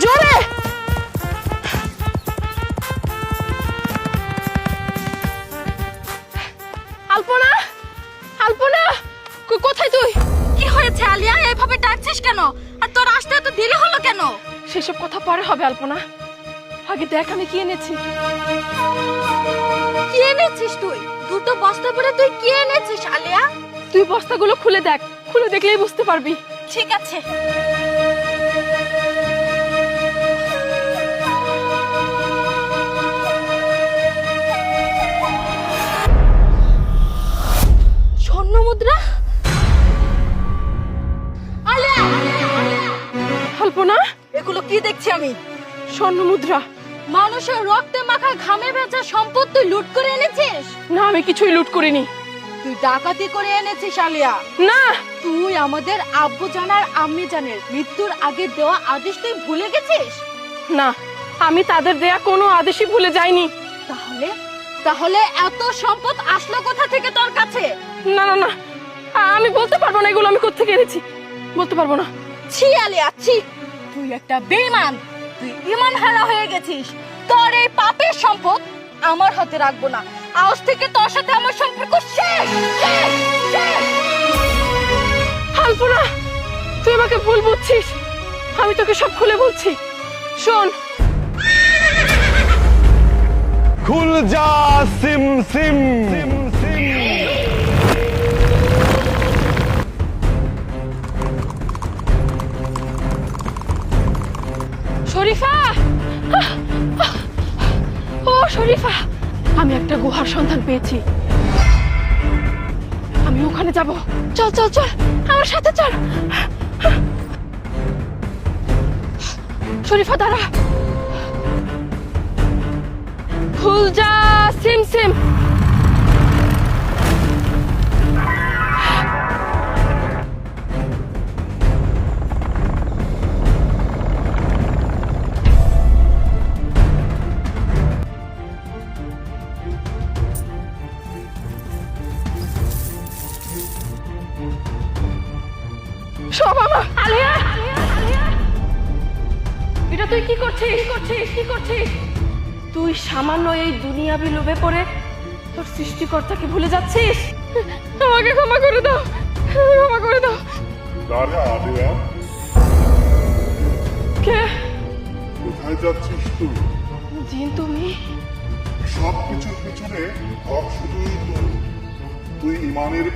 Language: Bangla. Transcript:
জোরে। আলপনা, আলপনা, কোথায় তুই? কি হয়েছে আলিয়া, এইভাবে ডাকছিস কেন? আর তোর আসতে এত দেরি হলো কেন? সেসব কথা পরে হবে আলপনা, আগে দেখ আমি কি এনেছি। কি এনেছিস তুই? দুটো বস্তা ভরে তুই কি এনেছিস আলিয়া? তুই বস্তাগুলো খুলে দেখ, খুলে দেখলেই বুঝতে পারবি। ঠিক আছে। স্বর্ণ মুদ্রা? আলিয়া, আলপনা, এগুলো কি দেখছি আমি? স্বর্ণ মুদ্রা। মানুষের রক্তে মাখা ঘামে ভেজা সম্পদ তুই লুট করে এনেছিস? না, আমি কিছুই লুট করিনি। তুই ডাকাতি করে এনেছিস আলিয়া। না, তুই আমাদের আব্বু জানার আম্মি জানের মৃত্যুর আগে দেওয়া আদেশ তুই ভুলে গেছিস? না, আমি তাদের দেয়া কোনো আদেশই ভুলে যাইনি। তাহলে তাহলে এত সম্পদ আসলো কোথা থেকে তোর কাছে? না না না, আমি বলতে পারবো না এগুলো আমি কোত্থেকে এনেছি, বলতে পারবো না। ছি আলিয়া, ছি। তুই একটা বেঈমান, তুই ঈমান হারা হয়ে গেছিস। তোর এই পাপের সম্পদ আমার হাতে রাখবো না। আজ থেকে তোর সাথে আমার সম্পর্ক শেষ, শেষ, শেষ। আলপনা, তুই আমাকে ভুল বুঝছিস, আমি তোকে সব খুলে বলছি। শোন, খুল যা সিম সিম সিম সিম। শরীফা, ও শরীফা, আমি একটা গুহার সন্ধান পেয়েছি, আমি ওখানে যাব। চল চল চল, আমার সাথে চল। শরীফা দাঁড়া। খুল যা সিম সিম। সব আমার। আলিয়া, এটা তুই কি করছিস? কি করছিস? তুই সামান্য এই দুনিয়াবি লোভে পড়ে তোর সৃষ্টিকর্তাকে ভুলে যাচ্ছিস। আমাকে ক্ষমা করে দাও, ক্ষমা করে দাও। দাঁড়া আলিয়া, কে? কোথায় যাচ্ছিস তুই? জিন তুমি? সবকিছুর পিছনে হক শুধুই তুই। তুই ইমানের